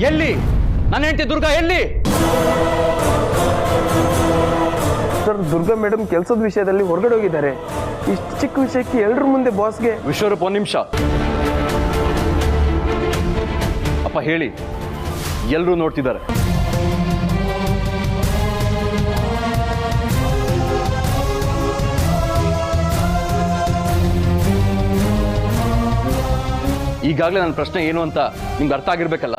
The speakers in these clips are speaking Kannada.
ಎಲ್ಲಿ ನನ್ನ ಹೆಂಡತಿ ದುರ್ಗಾ ಎಲ್ಲಿ? ಸರ್, ದುರ್ಗಾ ಮೇಡಮ್ ಕೆಲಸದ ವಿಷಯದಲ್ಲಿ ಹೊರಗಡೆ ಹೋಗಿದ್ದಾರೆ. ಇಷ್ಟು ಚಿಕ್ಕ ವಿಷಯಕ್ಕೆ ಎಲ್ಲರ ಮುಂದೆ ಬಾಸ್ಗೆ. ವಿಶ್ವರೂಪ, ಒಂದು ನಿಮಿಷ ಅಪ್ಪ, ಹೇಳಿ. ಎಲ್ಲರೂ ನೋಡ್ತಿದ್ದಾರೆ. ಈಗಾಗಲೇ ನನ್ನ ಪ್ರಶ್ನೆ ಏನು ಅಂತ ನಿಮ್ಗೆ ಅರ್ಥ ಆಗಿರ್ಬೇಕಲ್ಲ.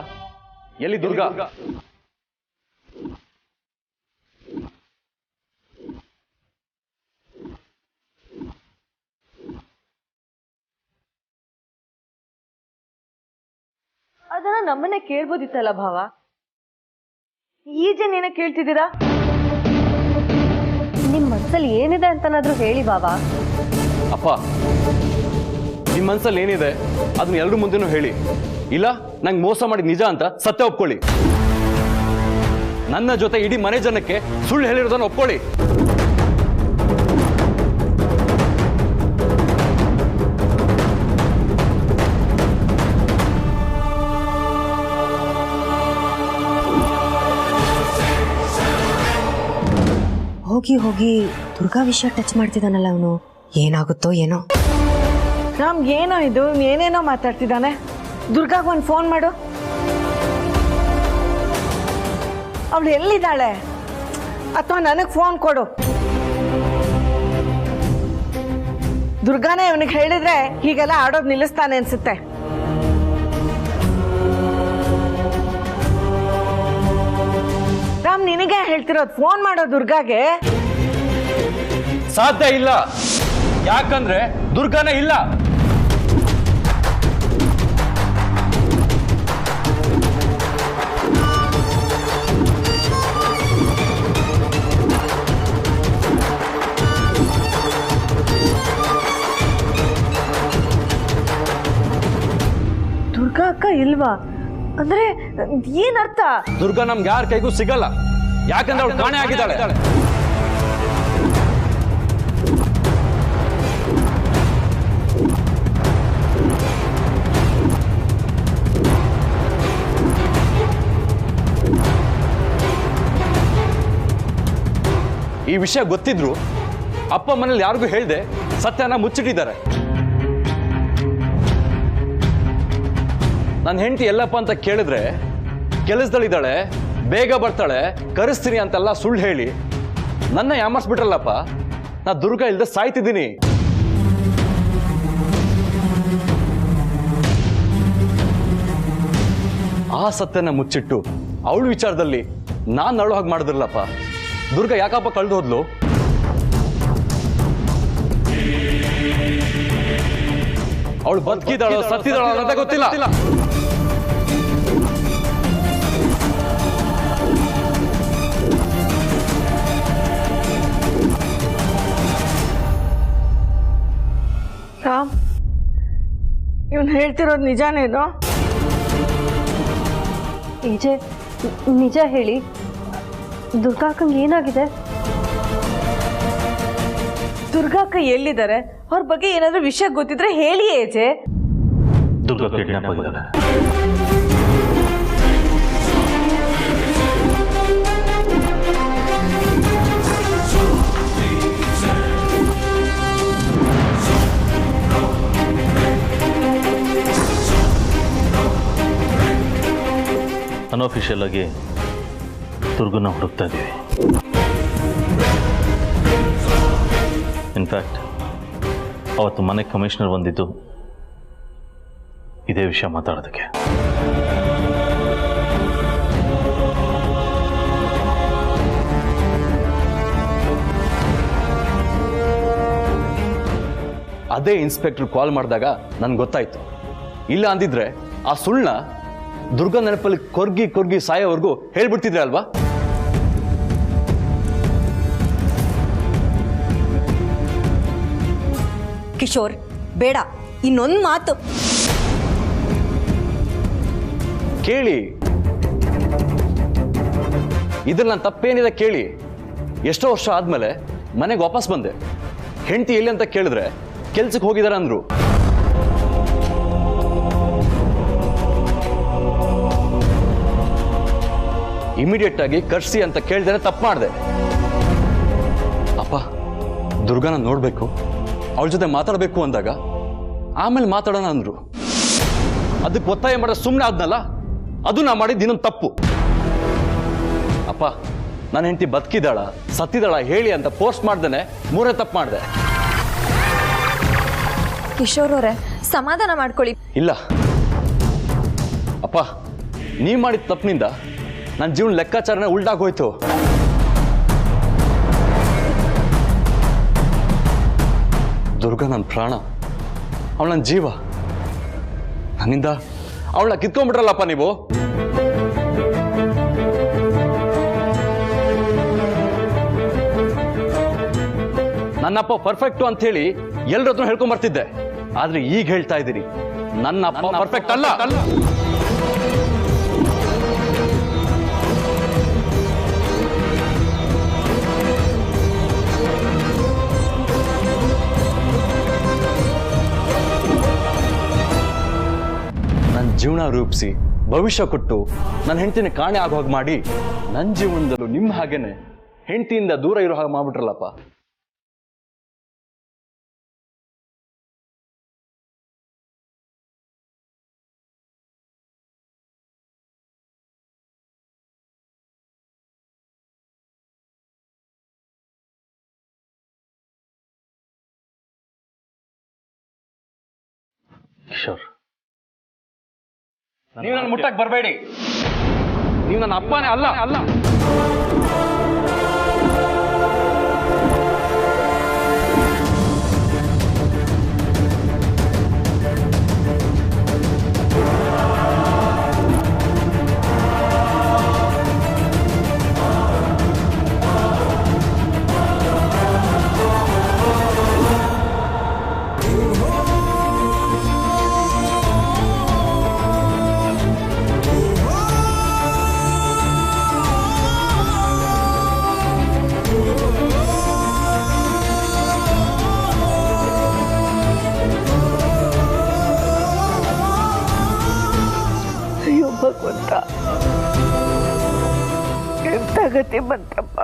ಎಲ್ಲಿ ದುರ್ಗಾ? ಅದನ್ನ ನಮ್ಮನ್ನೇ ಕೇಳ್ಬೋದಿತ್ತಲ್ಲ ಭಾವ. ಈಜೆ ನೀನೇ ಕೇಳ್ತಿದ್ದೀರಾ? ನಿಮ್ ಮನ್ಸಲ್ಲಿ ಏನಿದೆ ಅಂತನಾದ್ರೂ ಹೇಳಿ ಬಾಬಾ. ಅಪ್ಪ, ನಿಮ್ಮ ಮನ್ಸಲ್ಲಿ ಏನಿದೆ ಅದನ್ನ ಎಲ್ರ ಮುಂದೆನೂ ಹೇಳಿ. ಇಲ್ಲ ನಂಗೆ ಮೋಸ ಮಾಡಿದ ನಿಜ ಅಂತ ಸತ್ಯ ಒಪ್ಕೊಳ್ಳಿ. ನನ್ನ ಜೊತೆ ಇಡೀ ಮನೆ ಜನಕ್ಕೆ ಸುಳ್ಳು ಹೇಳಿರೋದನ್ನ ಒಪ್ಕೊಳ್ಳಿ. ಹೋಗಿ ಹೋಗಿ ದುರ್ಗಾ ವಿಷಯ ಟಚ್ ಮಾಡ್ತಿದ್ದಾನಲ್ಲ ಅವನು. ಏನಾಗುತ್ತೋ ಏನೋ. ರಾಮ್, ಏನೋ ಇದು, ಏನೇನೋ ಮಾತಾಡ್ತಿದ್ದಾನೆ. ದುರ್ಗಾಗ್ ಒಂದು ಫೋನ್ ಮಾಡು. ಅವಳು ಎಲ್ಲಿದ್ದಾಳೆ? ಅಥವಾ ನನಗೆ ಫೋನ್ ಕೊಡು. ದುರ್ಗಾನೇ ಅವನಿಗೆ ಹೇಳಿದ್ರೆ ಹೀಗೆಲ್ಲ ಆಡೋದು ನಿಲ್ಲಿಸ್ತಾನೆ ಅನ್ಸುತ್ತೆ. ರಾಮ್, ನಿನಗೆ ಹೇಳ್ತಿರೋದು, ಫೋನ್ ಮಾಡೋ ದುರ್ಗಾಗೆ. ಸಾಧ್ಯ ಇಲ್ಲ. ಯಾಕಂದ್ರೆ ದುರ್ಗಾನೇ ಇಲ್ಲ. ದುರ್ಗಾ ಅಕ್ಕ ಇಲ್ವಾ? ಅಂದ್ರೆ ಏನರ್ಥ? ದುರ್ಗಾ ನಮ್ಗೆ ಯಾರ ಕೈಗೂ ಸಿಗಲ್ಲ. ಯಾಕಂದ್ರೆ ಅವಳು ಕಾಣೆ ಆಗಿದ್ದಾಳೆ. ಈ ವಿಷಯ ಗೊತ್ತಿದ್ರು ಅಪ್ಪ ಮನೇಲಿ ಯಾರಿಗೂ ಹೇಳ್ದೆ ಸತ್ಯನ ಮುಚ್ಚಿಟ್ಟಿದ್ದಾರೆ. ನನ್ನ ಹೆಂಡತಿ ಎಲ್ಲಪ್ಪ ಅಂತ ಕೇಳಿದ್ರೆ ಕೆಲಸದಲ್ಲಿದ್ದಾಳೆ, ಬೇಗ ಬರ್ತಾಳೆ, ಕರೆಸ್ತೀನಿ ಅಂತೆಲ್ಲ ಸುಳ್ಳು ಹೇಳಿ ನನ್ನ ಯಾಮರ್ಸ್ಬಿಟ್ರಲ್ಲಪ್ಪ. ನಾ ದುರ್ಗಾ ಇಲ್ದೆ ಸಾಯ್ತಿದ್ದೀನಿ. ಆ ಸತ್ಯನ ಮುಚ್ಚಿಟ್ಟು ಅವಳ ವಿಚಾರದಲ್ಲಿ ನಾನು ಅಳು ಹಾಗೆ ಮಾಡಿದ್ರಲ್ಲಪ್ಪ. ದುರ್ಗಾ ಯಾಕಪ್ಪ ಕಳೆದು ಹೋದ್ಲು? ಅವಳು ಬದುಕಿದಾಳೋ ಸತ್ತಿದಾಳೋ ಅನ್ನೋದೇ ಗೊತ್ತಿಲ್ಲ. ರಾಮ್, ಇವನು ಹೇಳ್ತಿರೋದು ನಿಜಾನೇನೋ? ಈಜೆ ನಿಜ ಹೇಳಿ, ದುರ್ಗಾಕ್ಕಂಗೆ ಏನಾಗಿದೆ? ದುರ್ಗಾಕ್ಕ ಎಲ್ಲಿದ್ದಾರೆ? ಅವ್ರ ಬಗ್ಗೆ ಏನಾದ್ರೂ ವಿಷಯ ಗೊತ್ತಿದ್ರೆ ಹೇಳಿ ಏಜೆ. ದುರ್ಗಾ ಕಿಡ್ನಾಪ್ ಆಗಿದ್ದಾಳೆ. ಅನ್ಅಫಿಷಿಯಲ್ ಆಗಿ ದುರ್ಗನ ಹುಡುಕ್ತಾ ಇದ್ದೀವಿ. ಇನ್ಫ್ಯಾಕ್ಟ್ ಅವತ್ತು ಮನೆ ಕಮಿಷನರ್ ಬಂದಿದ್ದು ಇದೇ ವಿಷಯ ಮಾತಾಡೋದಕ್ಕೆ. ಅದೇ ಇನ್ಸ್ಪೆಕ್ಟರ್ ಕಾಲ್ ಮಾಡಿದಾಗ ನನ್ಗೆ ಗೊತ್ತಾಯ್ತು. ಇಲ್ಲ ಅಂದಿದ್ರೆ ಆ ಸುಳ್ಳ ದುರ್ಗಾ ನೆನಪಲ್ಲಿ ಕೊರ್ಗಿ ಕೊರ್ಗಿ ಸಾಯೋವರೆಗೂ ಹೇಳ್ಬಿಡ್ತಿದ್ರೆ ಅಲ್ವಾ? ಕಿಶೋರ್, ಬೇಡ, ಇನ್ನೊಂದು ಮಾತು ಕೇಳಿ. ಇದ್ರಲ್ಲಿ ನನ್ನ ತಪ್ಪೇನಿದೆ ಕೇಳಿ. ಎಷ್ಟೋ ವರ್ಷ ಆದ್ಮೇಲೆ ಮನೆಗೆ ವಾಪಸ್ ಬಂದೆ. ಹೆಂಡತಿ ಎಲ್ಲಿ ಅಂತ ಕೇಳಿದ್ರೆ ಕೆಲ್ಸಕ್ಕೆ ಹೋಗಿದಾರೆ ಅಂದ್ರು. ಇಮಿಡಿಯೇಟ್ ಆಗಿ ಕರ್ಸಿ ಅಂತ ಕೇಳ್ದೇನೆ ತಪ್ಪು ಮಾಡಿದೆ. ಅಪ್ಪ, ದುರ್ಗಾನ ನೋಡಬೇಕು, ಅವಳ ಜೊತೆ ಮಾತಾಡಬೇಕು ಅಂದಾಗ ಆಮೇಲೆ ಮಾತಾಡೋಣ ಅಂದ್ರು. ಅದಕ್ಕೆ ಒತ್ತಾಯ ಮಾಡಿದ್ರೆ ಸುಮ್ಮನೆ ಆದ್ನಲ್ಲ, ಅದು ನಾ ಮಾಡಿದ್ದು ಇನ್ನೊಂದು ತಪ್ಪು. ಅಪ್ಪ, ನನ್ನ ಹೆಂಡತಿ ಬದುಕಿದಾಳ ಸತ್ತಿದಾಳ ಹೇಳಿ ಅಂತ ಪೋಸ್ಟ್ ಮಾಡ್ದೇನೆ ಮೂರೇ ತಪ್ಪು ಮಾಡಿದೆ. ಕಿಶೋರ್ ಅವರೇ, ಸಮಾಧಾನ ಮಾಡ್ಕೊಳ್ಳಿ. ಇಲ್ಲ ಅಪ್ಪ, ನೀವ್ ಮಾಡಿದ ತಪ್ಪಿನಿಂದ ನನ್ನ ಜೀವನ ಲೆಕ್ಕಾಚಾರನೇ ಉಲ್ಟಾಗೋಯ್ತು. ದುರ್ಗಾ ನನ್ನ ಪ್ರಾಣ, ಅವಳ ನನ್ನ ಜೀವ. ನನ್ನಿಂದ ಅವಳನ್ನ ಕಿತ್ಕೊಂಡ್ಬಿಟ್ರಲ್ಲಪ್ಪ ನೀವು. ನನ್ನಪ್ಪ ಪರ್ಫೆಕ್ಟು ಅಂತ ಹೇಳಿ ಎಲ್ಲರ ಹತ್ರ ಹೇಳ್ಕೊಂಡ್ ಬರ್ತಿದ್ದೆ. ಆದ್ರೆ ಈಗ ಹೇಳ್ತಾ ಇದ್ದೀರಿ ನನ್ನ ಅಪ್ಪ ಪರ್ಫೆಕ್ಟ್ ಅಲ್ಲ. ನನ್ನ ಜೀವನ ರೂಪಿಸಿ ಭವಿಷ್ಯ ಕೊಟ್ಟು ನನ್ನ ಹೆಂಡತಿನ ಕಾಣೆ ಆಗೋ ಹಾಗೆ ಮಾಡಿ ನನ್ನ ಜೀವನದಲ್ಲೂ ನಿಮ್ಮ ಹಾಗೇನೆ ಹೆಂಡತಿಯಿಂದ ದೂರ ಇರೋ ಹಾಗೆ ಮಾಡ್ಬಿಟ್ರಲ್ಲಪ್ಪ. ಕಿಶೋರ್, ನೀವು ನನ್ನ ಮುಟ್ಟಕ್ಕೆ ಬರಬೇಡಿ. ನೀವು ನನ್ನ ಅಪ್ಪನೇ ಅಲ್ಲ. ಅಯ್ಯೋ ಭಗವಂತ, ಎಂತ ಗತಿ ಬಂತಪ್ಪ.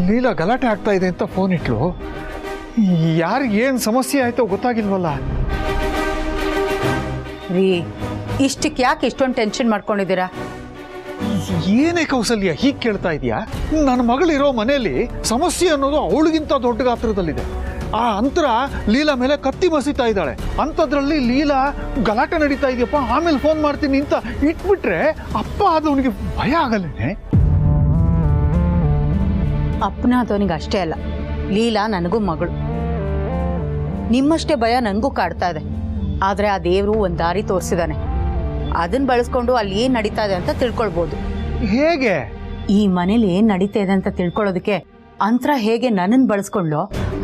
ಲೀಲಾ ಗಲಾಟೆ ಆಗ್ತಾ ಇದೆ ಅಂತ ಫೋನ್ ಇಟ್ಲು. ಯಾರಿಗೆ ಏನು ಸಮಸ್ಯೆ ಆಯ್ತೋ ಗೊತ್ತಾಗಿಲ್ವಲ್ಲ. ರೀ, ಇಷ್ಟಕ್ಕೆ ಯಾಕೆ ಇಷ್ಟೊಂದು ಟೆನ್ಷನ್ ಮಾಡ್ಕೊಂಡಿದ್ದೀರಾ? ಏನೇ ಕೌಸಲ್ಯ ಹೀಗೆ ಕೇಳ್ತಾ ಇದೆಯಾ? ನನ್ನ ಮಗಳಿರೋ ಮನೆಯಲ್ಲಿ ಸಮಸ್ಯೆ ಅನ್ನೋದು ಅವಳಿಗಿಂತ ದೊಡ್ಡ ಗಾತ್ರದಲ್ಲಿದೆ. ಆ ಅಂತರ ಲೀಲಾ ಮೇಲೆ ಕತ್ತಿ ಮಸೀತಾ ಇದ್ದಾಳೆ. ಅಂಥದ್ರಲ್ಲಿ ಲೀಲಾ ಗಲಾಟೆ ನಡೀತಾ ಇದೆಯಪ್ಪ, ಆಮೇಲೆ ಫೋನ್ ಮಾಡ್ತೀನಿ ಅಂತ ಇಟ್ಬಿಟ್ರೆ ಅಪ್ಪ ಆದವನಿಗೆ ಭಯ ಆಗಲ್ಲೇನೆ? ಅಪ್ಪನಾದವನಿಗೆ ಅಷ್ಟೇ ಅಲ್ಲ, ಲೀಲಾ ನನಗೂ ಮಗಳು. ನಿಮ್ಮಷ್ಟೇ ಭಯ ನನಗೂ ಕಾಡ್ತಾ ಇದೆ. ಆದರೆ ಆ ದೇವರು ಒಂದು ದಾರಿ ತೋರಿಸಿದಾನೆ. ಅದನ್ನ ಬಳಸ್ಕೊಂಡು ಅಲ್ಲಿ ಏನು ನಡೀತಾ ಇದೆ ಅಂತ ತಿಳ್ಕೊಳ್ಬೋದು. ಹೇಗೆ? ಈ ಮನೇಲಿ ಏನು ನಡೀತಾ ಇದೆ ಅಂತ ತಿಳ್ಕೊಳ್ಳೋದಕ್ಕೆ ಅಂತರ ಹೇಗೆ ನನ್ನನ್ನು ಬಳಸ್ಕೊಂಡ್ಲೋ,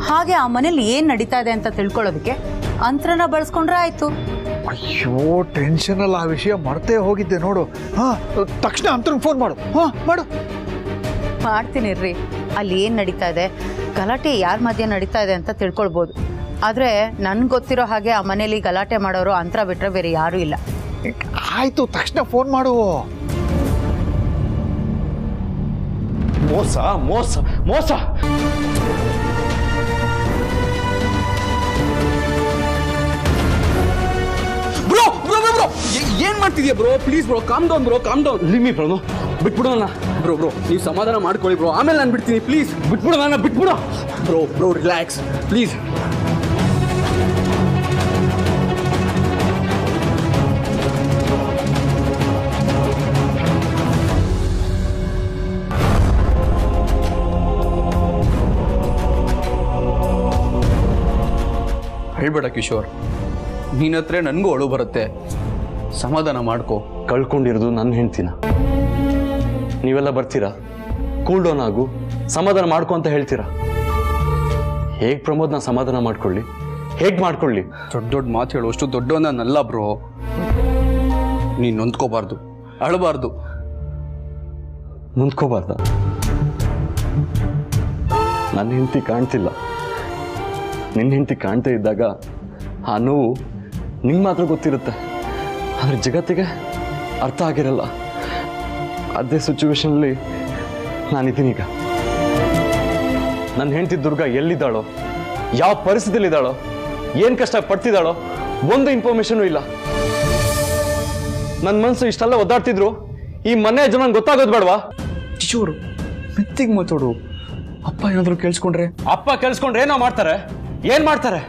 ಹಾಗೆ ಆ ಮನೇಲಿ ಏನು ನಡೀತಾ ಇದೆ ಅಂತ ತಿಳ್ಕೊಳ್ಳೋದಕ್ಕೆ ಅಂತರನ ಬಳಸ್ಕೊಂಡ್ರೆ ಆಯ್ತು. ಅಯ್ಯೋ, ಟೆನ್ಷನಲ್ಲಿ ಆ ವಿಷಯ ಮರ್ತೇ ಹೋಗಿದ್ದೆ ನೋಡು. ಹಾ, ತಕ್ಷಣ ಅಂತರಂಗೆ ಫೋನ್ ಮಾಡು. ಹಾ, ಮಾಡು. ಮಾಡ್ತೀನಿ ರೀ. ಅಲ್ಲಿ ಏನು ನಡೀತಾ ಇದೆ, ಗಲಾಟೆ ಯಾರ ಮಧ್ಯೆ ನಡೀತಾ ಇದೆ ಅಂತ ತಿಳ್ಕೊಳ್ಬೋದು. ಆದರೆ ನನ್ಗೆ ಗೊತ್ತಿರೋ ಹಾಗೆ ಆ ಮನೇಲಿ ಗಲಾಟೆ ಮಾಡೋರು ಅಂತರ ಬಿಟ್ಟರೆ ಬೇರೆ ಯಾರೂ ಇಲ್ಲ. ಆಯ್ತು, ತಕ್ಷಣ ಫೋನ್ ಮಾಡು. ಮೋಸ ಮೋಸ ಮೋಸ. ಬ್ರೋ ಬ್ರೋ ಬ್ರೋ ಏನ್ ಮಾಡ್ತಿದ್ಯಾ bro? Please bro, calm down bro, calm down. ಲಿಮಿ ಪ್ರನು, ಬಿಟ್ಬಿಡೋಣ. ಬ್ರೋ ಬ್ರೋ, ನೀವು ಸಮಾಧಾನ ಮಾಡ್ಕೊಳ್ಳಿ ಬ್ರೋ, ಆಮೇಲೆ ನಾನು ಬಿಡ್ತೀನಿ. ಪ್ಲೀಸ್ ಬಿಟ್ಬಿಡೋಣ, ಬಿಟ್ಬಿಡೋ. Bro bro, relax please. ಹೇಳ್ಬೇಡ ಕಿಶೋರ್, ನಿನ್ನ ಹತ್ರ ನನಗೂ ಅಳು ಬರುತ್ತೆ. ಸಮಾಧಾನ ಮಾಡ್ಕೋ. ಕಳ್ಕೊಂಡಿರೋದು ನನ್ನ ಹೆಂಡ್ತಿನ. ನೀವೆಲ್ಲ ಬರ್ತೀರಾ, ಕೂಲ್ ಡೌನ್ ಆಗು, ಸಮಾಧಾನ ಮಾಡ್ಕೊ ಅಂತ ಹೇಳ್ತೀರಾ. ಹೇಗೆ ಪ್ರಮೋದ್ ನಾ ಸಮಾಧಾನ ಮಾಡ್ಕೊಳ್ಳಿ? ಹೇಗೆ ಮಾಡ್ಕೊಳ್ಳಿ? ದೊಡ್ಡ ದೊಡ್ಡ ಮಾತು ಹೇಳು ಅಷ್ಟು ದೊಡ್ಡವನಲ್ಲ ಬ್ರೋ. ನೀನು ನೊಂದ್ಕೋಬಾರ್ದು, ಅಳಬಾರ್ದು. ನೊಂದ್ಕೋಬಾರ್ದ? ನನ್ನ ಹೆಂಡತಿ ಕಾಣ್ತಿಲ್ಲ, ನಿನ್ನ ಹೆಂಡತಿ ಕಾಣ್ತಾ ಇದ್ದಾಗ ಆ ನೋವು ನಿಂಗೆ ಮಾತ್ರ ಗೊತ್ತಿರುತ್ತೆ, ಆದರೆ ಜಗತ್ತಿಗೆ ಅರ್ಥ ಆಗಿರಲ್ಲ. ಅದೇ ಸಿಚುವೇಶನಲ್ಲಿ ನಾನಿದ್ದೀನಿ ಈಗ. ನನ್ನ ಹೆಂಡತಿ ದುರ್ಗಾ ಎಲ್ಲಿದ್ದಾಳೋ, ಯಾವ ಪರಿಸ್ಥಿತಿಲಿದ್ದಾಳೋ, ಏನು ಕಷ್ಟ ಪಡ್ತಿದ್ದಾಳೋ ಒಂದು ಇನ್ಫಾರ್ಮೇಶನು ಇಲ್ಲ. ನನ್ನ ಮನಸ್ಸು ಇಷ್ಟೆಲ್ಲ ಒದ್ದಾಡ್ತಿದ್ರು ಈ ಮನೆ ಜನ ಗೊತ್ತಾಗೋದು ಬೇಡವಾ? ಕಿಶೋರು ಮೆತ್ತಿಗೆ ಮಾತಾಡು. ಅಪ್ಪ ಏನಾದರೂ ಕೇಳಿಸ್ಕೊಂಡ್ರೆ? ಅಪ್ಪ ಕೇಳಿಸ್ಕೊಂಡ್ರೆ ಏನೋ ಮಾಡ್ತಾರೆ. ಏನ್ ಮಾಡ್ತಾರೆ?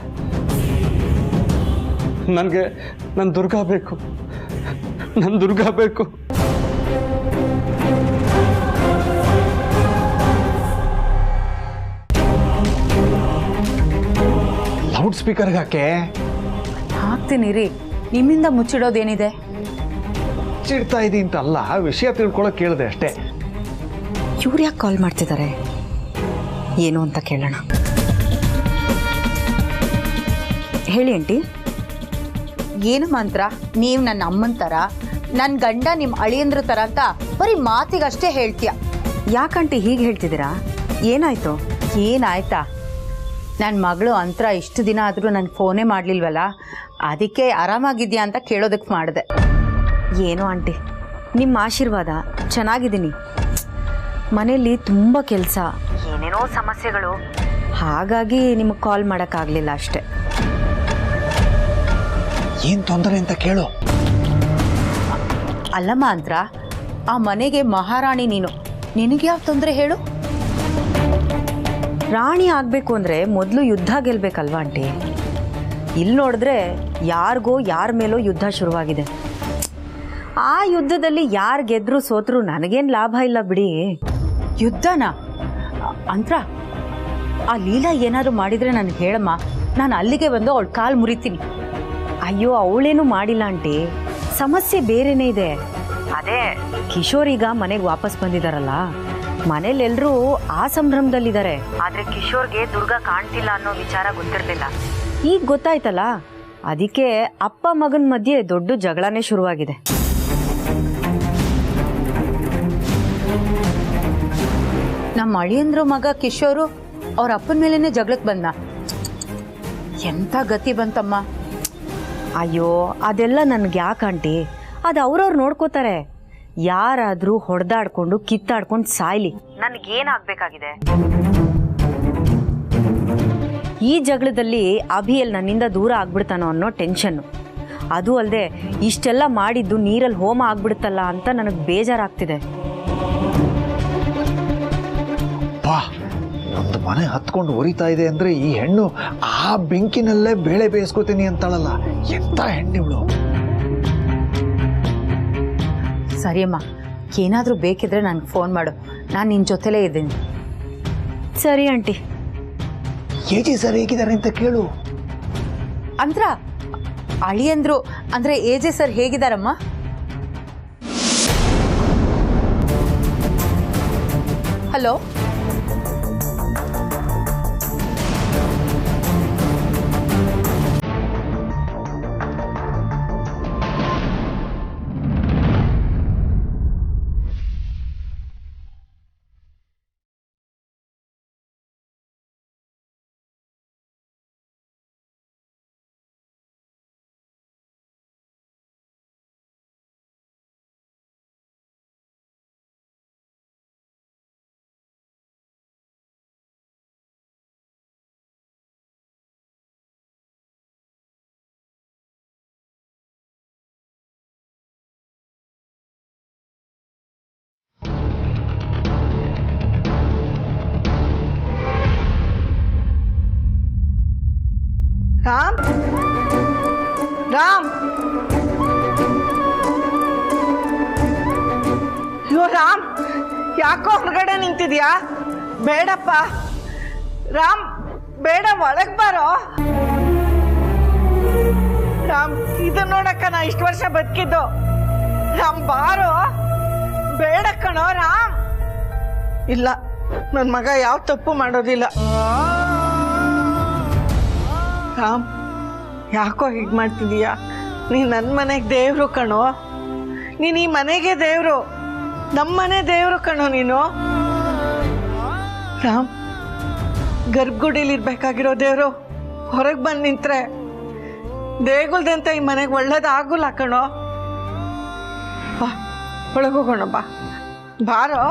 ನನಗೆ ನನ್ನ ದುರ್ಗಾ ಬೇಕು, ನನ್ನ ದುರ್ಗಾ ಬೇಕು. ಲೌಡ್ ಸ್ಪೀಕರ್ಗೆ ಹಾಕೆ. ಹಾಕ್ತೀನಿ ರೀ, ನಿಮ್ಮಿಂದ ಮುಚ್ಚಿಡೋದೇನಿದೆ? ಚಿಡ್ತಾ ಇದ್ದೀನಿ ಅಂತ ಅಲ್ಲ, ವಿಷಯ ತಿಳ್ಕೊಳಕ್ ಕೇಳಿದೆ ಅಷ್ಟೇ. ಇವ್ರು ಯಾಕೆ ಕಾಲ್ ಮಾಡ್ತಿದ್ದಾರೆ, ಏನು ಅಂತ ಕೇಳೋಣ. ಹೇಳಿ ಆಂಟಿ. ಏನು ಮಂತ್ರ? ನೀವು ನನ್ನ ಅಮ್ಮನ ಥರ, ನನ್ನ ಗಂಡ ನಿಮ್ಮ ಅಳಿಯಂದ್ರ ಥರ ಅಂತ ಬರೀ ಮಾತಿಗಷ್ಟೇ ಹೇಳ್ತೀಯ. ಯಾಕಂಟಿ ಹೀಗೆ ಹೇಳ್ತಿದ್ದೀರಾ? ಏನಾಯ್ತು? ಏನಾಯ್ತಾ? ನನ್ನ ಮಗಳು ಅಂತರ ಇಷ್ಟು ದಿನ ಆದರೂ ನನ್ನ ಫೋನೇ ಮಾಡಲಿಲ್ವಲ್ಲ, ಅದಕ್ಕೆ ಆರಾಮಾಗಿದ್ಯಾ ಅಂತ ಕೇಳೋದಕ್ಕೆ ಮಾಡಿದೆ. ಏನೋ ಆಂಟಿ, ನಿಮ್ಮ ಆಶೀರ್ವಾದ. ಚೆನ್ನಾಗಿದ್ದೀನಿ. ಮನೆಯಲ್ಲಿ ತುಂಬ ಕೆಲಸ, ಏನೇನೋ ಸಮಸ್ಯೆಗಳು, ಹಾಗಾಗಿ ನಿಮಗೆ ಕಾಲ್ ಮಾಡೋಕ್ಕಾಗಲಿಲ್ಲ ಅಷ್ಟೆ. ಏನು ತೊಂದರೆ ಅಂತ ಕೇಳು. ಅಲ್ಲಮ್ಮ ಅಂತ್ರ, ಆ ಮನೆಗೆ ಮಹಾರಾಣಿ ನೀನು, ನಿನಗೆ ಯಾವ ತೊಂದರೆ ಹೇಳು? ರಾಣಿ ಆಗಬೇಕು ಅಂದರೆ ಮೊದಲು ಯುದ್ಧ ಗೆಲ್ಲಬೇಕಲ್ವಾ ಆಂಟಿ? ಇಲ್ಲಿ ನೋಡಿದ್ರೆ ಯಾರಿಗೋ ಯಾರ ಮೇಲೋ ಯುದ್ಧ ಶುರುವಾಗಿದೆ. ಆ ಯುದ್ಧದಲ್ಲಿ ಯಾರು ಗೆದ್ರು ಸೋತರು ನನಗೇನು ಲಾಭ ಇಲ್ಲ ಬಿಡಿ. ಯುದ್ಧನಾ? ಅಂತ್ರ ಆ ಲೀಲಾ ಏನಾದರೂ ಮಾಡಿದರೆ ನನಗೆ ಹೇಳಮ್ಮ, ನಾನು ಅಲ್ಲಿಗೆ ಬಂದು ಅವಳ ಕಾಲು ಮುರಿತೀನಿ. ಅಯ್ಯೋ, ಅವಳೇನು ಮಾಡಿಲ್ಲ ಆಂಟಿ, ಸಮಸ್ಯೆ ಬೇರೆನೇ ಇದೆ. ಅದೇ ಕಿಶೋರ್ ಈಗ ಮನೆಗೆ ವಾಪಸ್ ಬಂದಿದ್ದಾರಲ್ಲ, ಮನೇಲೆಲ್ಲರೂ ಆ ಸಂಭ್ರಮದಲ್ಲಿದ್ದಾರೆ. ಆದ್ರೆ ಕಿಶೋರ್ಗೆ ದುರ್ಗಾ ಕಾಣ್ತಿಲ್ಲ ಅನ್ನೋ ವಿಚಾರ ಗೊತ್ತಿರಲಿಲ್ಲ. ಈಗ ಗೊತ್ತಾಯ್ತಲ್ಲ, ಅದಕ್ಕೆ ಅಪ್ಪ ಮಗನ ಮಧ್ಯೆ ದೊಡ್ಡ ಜಗಳನೇ ಶುರುವಾಗಿದೆ. ನಮ್ಮ ಅಳಿಯಂದ್ರ ಮಗ ಕಿಶೋರು ಅವ್ರ ಅಪ್ಪನ ಮೇಲೇನೆ ಜಗಳಕ್ಕೆ ಬಂದ. ಎಂಥ ಗತಿ ಬಂತಮ್ಮ. ಅಯ್ಯೋ, ಅದೆಲ್ಲ ನನ್ಗೆ ಯಾಕಂಟಿ, ಅದು ಅವ್ರವ್ರು ನೋಡ್ಕೋತಾರೆ. ಯಾರಾದ್ರೂ ಹೊಡೆದಾಡ್ಕೊಂಡು ಕಿತ್ತಾಡ್ಕೊಂಡು ಸಾಯ್ಲಿ, ನನಗೇನಾಗಬೇಕಾಗಿದೆ? ಈ ಜಗಳದಲ್ಲಿ ಅಭಿಯಲ್ಲಿ ನನ್ನಿಂದ ದೂರ ಆಗ್ಬಿಡ್ತಾನೋ ಅನ್ನೋ ಟೆನ್ಷನ್ನು. ಅದು ಅಲ್ಲದೆ ಇಷ್ಟೆಲ್ಲ ಮಾಡಿದ್ದು ನೀರಲ್ಲಿ ಹೋಮ ಆಗ್ಬಿಡುತ್ತಲ್ಲ ಅಂತ ನನಗೆ ಬೇಜಾರಾಗ್ತಿದೆ. ಒಂದು ಮನೆ ಹತ್ಕೊಂಡು ಉರಿತಾ ಇದೆ ಅಂದ್ರೆ ಈ ಹೆಣ್ಣು ಆ ಬೆಂಕಿನಲ್ಲೇ ಬೇಳೆ ಬೇಯಿಸ್ಕೋತೀನಿ ಅಂತಾಳಲ್ಲ, ಎಂತ ಹೆಣ್ಣಿವಳು. ಸರಿಯಮ್ಮ, ಏನಾದರೂ ಬೇಕಿದ್ರೆ ನನಗೆ ಫೋನ್ ಮಾಡು, ನಾನು ನಿನ್ನ ಜೊತೆಲೇ ಇದ್ದೀನಿ. ಸರಿ ಆಂಟಿ. ಏಜಿ ಸರ್ ಹೇಗಿದ್ದಾರೆ ಅಂತ ಕೇಳು. ಅಂದ್ರ ಅಳಿಯಂದ್ರು ಅಂದ್ರೆ ಏಜೆ ಸರ್ ಹೇಗಿದ್ದಾರಮ್ಮ? ಹಲೋ, ರಾಮ್, ರಾಮ್, ಅಯ್ಯೋ ರಾಮ್, ಯಾಕೋ ಹೊರಗಡೆ ನಿಂತಿದ್ಯಾ? ಬೇಡಪ್ಪ ರಾಮ್, ಬೇಡ, ಒಳಗೆ ಬಾರೋ ರಾಮ್. ಇದು ನೋಡಕ್ಕ ನಾ ಇಷ್ಟು ವರ್ಷ ಬದುಕಿದ್ದು. ರಾಮ್ ಬಾರೋ, ಬೇಡ ಕಣೋ ರಾಮ್. ಇಲ್ಲ, ನನ್ನ ಮಗ ಯಾವ ತಪ್ಪು ಮಾಡೋದಿಲ್ಲ. ರಾಮ್, ಯಾಕೋ ಹೀಗೆ ಮಾಡ್ತಿದೀಯ? ನೀನು ನನ್ನ ಮನೆಗೆ ದೇವರು ಕಣೋ. ನೀನು ಈ ಮನೆಗೆ ದೇವರು, ನಮ್ಮ ಮನೆ ದೇವರು ಕಣೋ ನೀನು. ರಾಮ್, ಗರ್ಭಗುಡಿಲಿರ್ಬೇಕಾಗಿರೋ ದೇವರು ಹೊರಗೆ ಬಂದು ನಿಂತ್ರೆ ದೇಗುಲ್ದಂತ ಈ ಮನೆಗೆ ಒಳ್ಳೇದಾಗಲ್ಲ ಕಣೋ. ಬಾ, ಒಳಗೋಗೋಣ ಬಾ, ಬಾರೋ.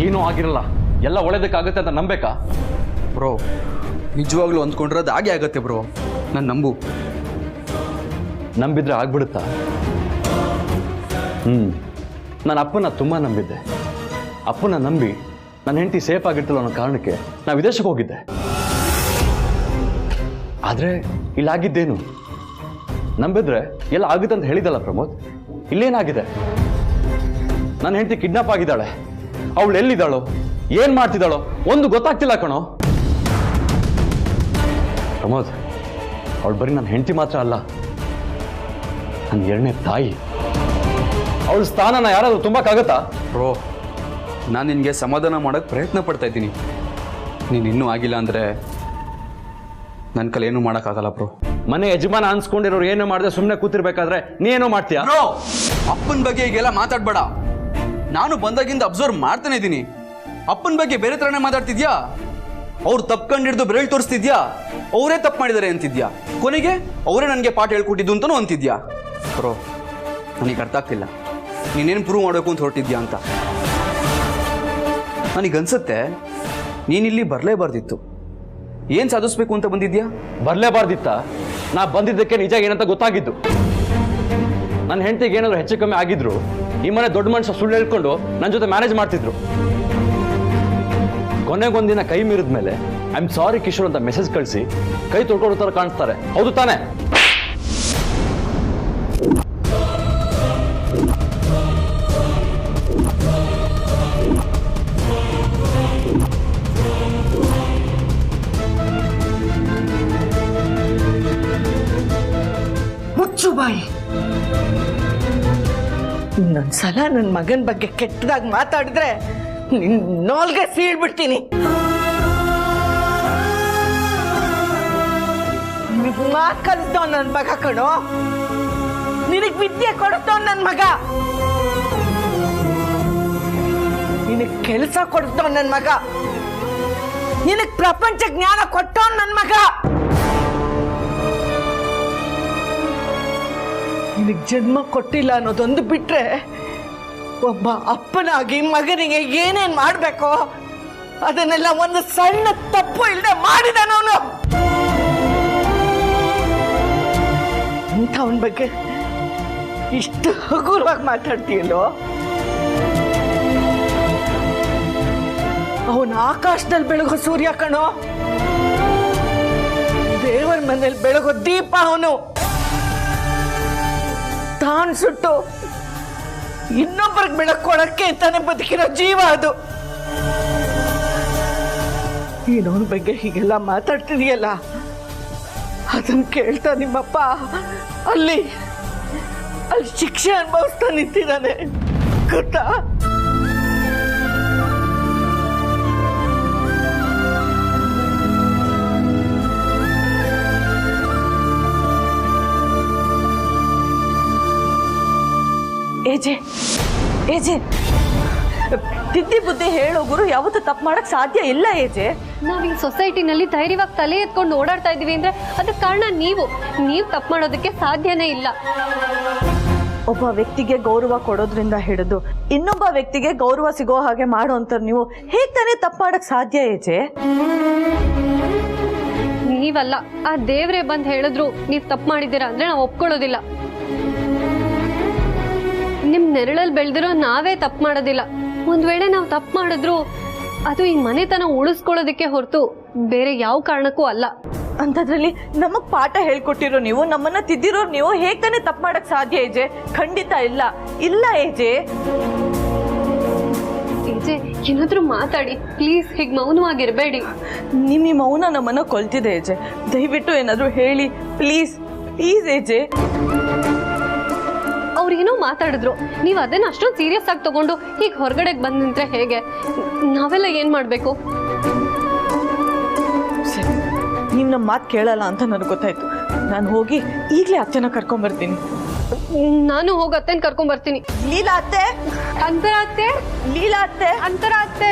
ಏನೂ ಆಗಿರಲ್ಲ, ಎಲ್ಲ ಒಳ್ಳೇದಕ್ಕಾಗುತ್ತೆ ಅಂತ ನಂಬೇಕಾ? ಬ್ರೋ, ನಿಜವಾಗ್ಲೂ ಅಂದ್ಕೊಂಡ್ರೆ ಅದು ಹಾಗೆ ಆಗತ್ತೆ ಬ್ರೋ. ನಾನು ನಂಬು. ನಂಬಿದ್ರೆ ಆಗ್ಬಿಡುತ್ತಾ? ನನ್ನ ಅಪ್ಪನ ತುಂಬ ನಂಬಿದ್ದೆ. ಅಪ್ಪನ ನಂಬಿ ನನ್ನ ಹೆಂಡತಿ ಸೇಫ್ ಆಗಿರ್ತಿಲ್ಲ ಅನ್ನೋ ಕಾರಣಕ್ಕೆ ನಾವು ವಿದೇಶಕ್ಕೆ ಹೋಗಿದ್ದೆ. ಆದರೆ ಇಲ್ಲಾಗಿದ್ದೇನು? ನಂಬಿದ್ರೆ ಎಲ್ಲ ಆಗುತ್ತೆ ಅಂತ ಹೇಳಿದಲ್ಲ ಪ್ರಮೋದ್. ಇಲ್ಲೇನಾಗಿದೆ? ನನ್ನ ಹೆಂಡತಿ ಕಿಡ್ನಾಪ್ ಆಗಿದ್ದಾಳೆ. ಅವಳು ಎಲ್ಲಿದ್ದಾಳೋ, ಏನ್ ಮಾಡ್ತಿದ್ದಾಳೋ ಒಂದು ಗೊತ್ತಾಗ್ತಿಲ್ಲ ಕಣೋ. ಪ್ರಮೋದ್, ಅವಳು ಬರೀ ನನ್ನ ಹೆಂಡತಿ ಮಾತ್ರ ಅಲ್ಲ, ನನ್ನ ಎರಡನೇ ತಾಯಿ. ಅವಳ ಸ್ಥಾನನ ಯಾರಾದ್ರೂ ತುಂಬಕ್ಕಾಗತ್ತಾ? ಬ್ರೋ, ನಾನು ನಿನಗೆ ಸಮಾಧಾನ ಮಾಡೋಕ್ಕೆ ಪ್ರಯತ್ನ ಪಡ್ತಾ ಇದ್ದೀನಿ. ನೀನು ಇನ್ನೂ ಆಗಿಲ್ಲ ಅಂದರೆ ನನ್ನ ಕೈಲಿ ಏನೂ ಮಾಡೋಕ್ಕಾಗಲ್ಲ ಬ್ರೋ. ಮನೆ ಯಜಮಾನ ಅನ್ಸ್ಕೊಂಡಿರೋರು ಏನು ಮಾಡಿದ್ರೆ ಸುಮ್ಮನೆ ಕೂತಿರ್ಬೇಕಾದ್ರೆ ನೀ ಏನೋ ಮಾಡ್ತೀಯಾ? ಬ್ರೋ, ಅಪ್ಪನ ಬಗ್ಗೆ ಈಗೆಲ್ಲ ಮಾತಾಡ್ಬೇಡ. ನಾನು ಬಂದಾಗಿಂದ ಅಬ್ಸರ್ವ್ ಮಾಡ್ತಾನೆ ಇದ್ದೀನಿ. ಅಪ್ಪನ ಬಗ್ಗೆ ಬೇರೆ ಥರನೇ ಮಾತಾಡ್ತಿದ್ಯಾ? ಅವ್ರು ತಪ್ಕೊಂಡಿಡ್ದು ಬೆರಳು ತೋರಿಸ್ತಿದ್ಯಾ? ಅವರೇ ತಪ್ಪು ಮಾಡಿದ್ದಾರೆ ಅಂತಿದ್ಯಾ? ಕೊನೆಗೆ ಅವರೇ ನನಗೆ ಪಾಠ ಹೇಳ್ಕೊಟ್ಟಿದ್ದು ಅಂತಲೂ ಅಂತಿದ್ಯಾ? ಬ್ರೋ, ನನಗೆ ಅರ್ಥ ಆಗ್ತಿಲ್ಲ ನೀನೇನು ಪ್ರೂವ್ ಮಾಡಬೇಕು ಅಂತ ಹೊರಟಿದ್ಯಾ ಅಂತ. ನನಗನ್ಸುತ್ತೆ ನೀನಿಲ್ಲಿ ಬರಲೇಬಾರ್ದಿತ್ತು. ಏನು ಸಾಧಿಸ್ಬೇಕು ಅಂತ ಬಂದಿದ್ಯಾ? ಬರಲೇಬಾರ್ದಿತ್ತ? ನಾ ಬಂದಿದ್ದಕ್ಕೆ ನಿಜ ಏನಂತ ಗೊತ್ತಾಗಿದ್ದು. ನನ್ನ ಹೆಂಡತಿಗೆ ಏನಾದ್ರು ಹೆಚ್ಚು ಕಮ್ಮಿ ಆಗಿದ್ರು ಈ ಮನೆ ದೊಡ್ಡ ಮನುಷ್ಯ ಸುಳ್ಳು ಹೇಳ್ಕೊಂಡು ನನ್ನ ಜೊತೆ ಮ್ಯಾನೇಜ್ ಮಾಡ್ತಿದ್ರು. ಕೊನೆಗೊಂದಿನ ಕೈ ಮೀರಿದ ಮೇಲೆ ಐ ಆಮ್ ಸಾರಿ ಕಿಶೋರ್ ಅಂತ ಮೆಸೇಜ್ ಕಳಿಸಿ ಕೈ ತೊಳ್ಕೊಳ್ಳೋ ಥರ ಕಾಣಿಸ್ತಾರೆ. ಹೌದು ತಾನೇ? ಮುಚ್ಚು ಬಾಯಿ. ಇನ್ನೊಂದ್ಸಲ ನನ್ನ ಮಗನ ಬಗ್ಗೆ ಕೆಟ್ಟದಾಗಿ ಮಾತಾಡಿದ್ರೆ ನೋಲ್ಗೆ ಸೀಳ್ಬಿಡ್ತೀನಿ. ಮಾತು ಕಲಿಸ್ತವ್ ನನ್ನ ಮಗ ಕಣೋ. ನಿನಗ್ ವಿದ್ಯೆ ಕೊಡ್ತವ್ ನನ್ನ ಮಗ. ನಿನಗ್ ಕೆಲಸ ಕೊಡ್ತವ್ ನನ್ನ ಮಗ. ನಿನಗ್ ಪ್ರಪಂಚ ಜ್ಞಾನ ಕೊಟ್ಟವ್ ನನ್ನ ಮಗ. ನಿನಗೆ ಜನ್ಮ ಕೊಟ್ಟಿಲ್ಲ ಅನ್ನೋದೊಂದು ಬಿಟ್ರೆ ಒಬ್ಬ ಅಪ್ಪನಾಗಿ ಮಗನಿಗೆ ಏನೇನ್ ಮಾಡ್ಬೇಕೋ ಅದನ್ನೆಲ್ಲ ಒಂದು ಸಣ್ಣ ತಪ್ಪು ಇಲ್ಲದೆ ಮಾಡಿದನವನು. ಅಂಥವನ ಬಗ್ಗೆ ಇಷ್ಟು ಹಗುರವಾಗಿ ಮಾತಾಡ್ತೀಯಲ್ಲೋ? ಅವನ ಆಕಾಶದಲ್ಲಿ ಬೆಳಗೋ ಸೂರ್ಯ ಕಣೋ. ದೇವರ ಮನೇಲಿ ಬೆಳಗೋ ದೀಪ ಅವನು. ತಾನು ಸುಟ್ಟು ಇನ್ನೊಬ್ಬರಿಗೆ ಬೆಳಕೊಳಕ್ಕೆ ತಾನೇ ಬದುಕಿರೋ ಜೀವ ಅದು. ನೀನವನ ಬಗ್ಗೆ ಹೀಗೆಲ್ಲ ಮಾತಾಡ್ತಿದೀಯಲ್ಲ, ಅದನ್ನ ಕೇಳ್ತಾ ನಿಮ್ಮಪ್ಪ ಅಲ್ಲಿ ಶಿಕ್ಷೆ ಅನುಭವಿಸ್ತಾ ನಿಂತಿದ್ದಾನೆ ಗೊತ್ತಾ? ಏಜೆ ಏಜೆ ತಿದ್ದಿ ಬುದ್ಧಿ ಹೇಳೋ ಗುರು ಯಾವತ್ತೂ ತಪ್ಪು ಮಾಡಕ್ ಸಾಧ್ಯ ಇಲ್ಲ. ಏಜೆ, ನಾವ್ ಈ ಸೊಸೈಟಿನಲ್ಲಿ ಧೈರ್ಯವಾಗಿ ತಲೆ ಎತ್ಕೊಂಡು ಓಡಾಡ್ತಾ ಇದೀವಿ ಅಂದ್ರೆ ಅದಕ್ಕೆ ಕಾರಣ ನೀವು ತಪ್ಪು ಮಾಡೋದಕ್ಕೆ ಸಾಧ್ಯನೇ ಇಲ್ಲ. ಒಬ್ಬ ವ್ಯಕ್ತಿಗೆ ಗೌರವ ಕೊಡೋದ್ರಿಂದ ಹಿಡಿದು ಇನ್ನೊಬ್ಬ ವ್ಯಕ್ತಿಗೆ ಗೌರವ ಸಿಗೋ ಹಾಗೆ ಮಾಡೋಂತ ನೀವು ಹೇಗ್ ತಾನೇ ತಪ್ಪು ಮಾಡಕ್ ಸಾಧ್ಯ? ಏಜೆ, ನೀವಲ್ಲ, ಆ ದೇವ್ರೆ ಬಂದ್ ಹೇಳಿದ್ರು ನೀವ್ ತಪ್ಪು ಮಾಡಿದ್ದೀರಾ ಅಂದ್ರೆ ನಾವು ಒಪ್ಕೊಳ್ಳೋದಿಲ್ಲ. ನಿಮ್ ನೆರಳಲ್ಲಿ ಬೆಳೆದಿರೋ ನಾವೇ ತಪ್ಪು ಮಾಡೋದಿಲ್ಲ. ಒಂದ್ ವೇಳೆ ನಾವು ತಪ್ಪು ಮಾಡಿದ್ರು ಅದು ಈ ಮನೆತನ ಉಳಿಸ್ಕೊಳ್ಳೋದಕ್ಕೆ ಹೊರತು ಬೇರೆ ಯಾವ ಕಾರಣಕ್ಕೂ ಅಲ್ಲ. ಅಂಥದ್ರಲ್ಲಿ ನಮಗ್ ಪಾಠ ಹೇಳ್ಕೊಟ್ಟಿರೋ ನೀವು, ನಮ್ಮನ್ನ ತಿದ್ದಿರೋ ನೀವು ಹೇಗ್ ತಾನೇ ತಪ್ಪು ಮಾಡಕ್ ಸಾಧ್ಯ? ಏಜೆ, ಖಂಡಿತ ಇಲ್ಲ ಇಲ್ಲ ಏಜೆ. ಏಜೆ ಏನಾದ್ರೂ ಮಾತಾಡಿ ಪ್ಲೀಸ್, ಹೀಗೆ ಮೌನವಾಗಿರ್ಬೇಡಿ. ನಿಮ್ಮ ಈ ಮೌನ ನಮ್ಮನ್ನ ಕೊಲ್ತಿದೆ ಏಜೆ. ದಯವಿಟ್ಟು ಏನಾದರೂ ಹೇಳಿ ಪ್ಲೀಸ್ ಪ್ಲೀಸ್ ಏಜೆ. ಅವ್ರೇನೋ ಮಾತಾಡಿದ್ರು, ನೀವು ಅದನ್ನ ಅಷ್ಟೊಂದು ಸೀರಿಯಸ್ ಆಗಿ ತಗೊಂಡು ಹೀಗೆ ಹೊರಗಡೆಗೆ ಬಂದ್ ನಿಂತ್ರೆ ಹೇಗೆ? ನಾವೆಲ್ಲ ಏನ್ ಮಾಡ್ಬೇಕು? ಸರಿ, ನೀವು ನಮ್ಮ ಮಾತು ಕೇಳಲ್ಲ ಅಂತ ನನಗೆ ಗೊತ್ತಾಯ್ತು. ನಾನು ಹೋಗಿ ಈಗಲೇ ಅತ್ತೆನ ಕರ್ಕೊಂಡ್ಬರ್ತೀನಿ. ನಾನು ಹೋಗಿ ಅತ್ತೆನ ಕರ್ಕೊಂಡ್ ಬರ್ತೀನಿ. ಲೀಲಾ ಅತ್ತೆ, ಅಂತರ ಅತ್ತೆ, ಲೀಲಾ ಅತ್ತೆ, ಅಂತರ ಅತ್ತೆ.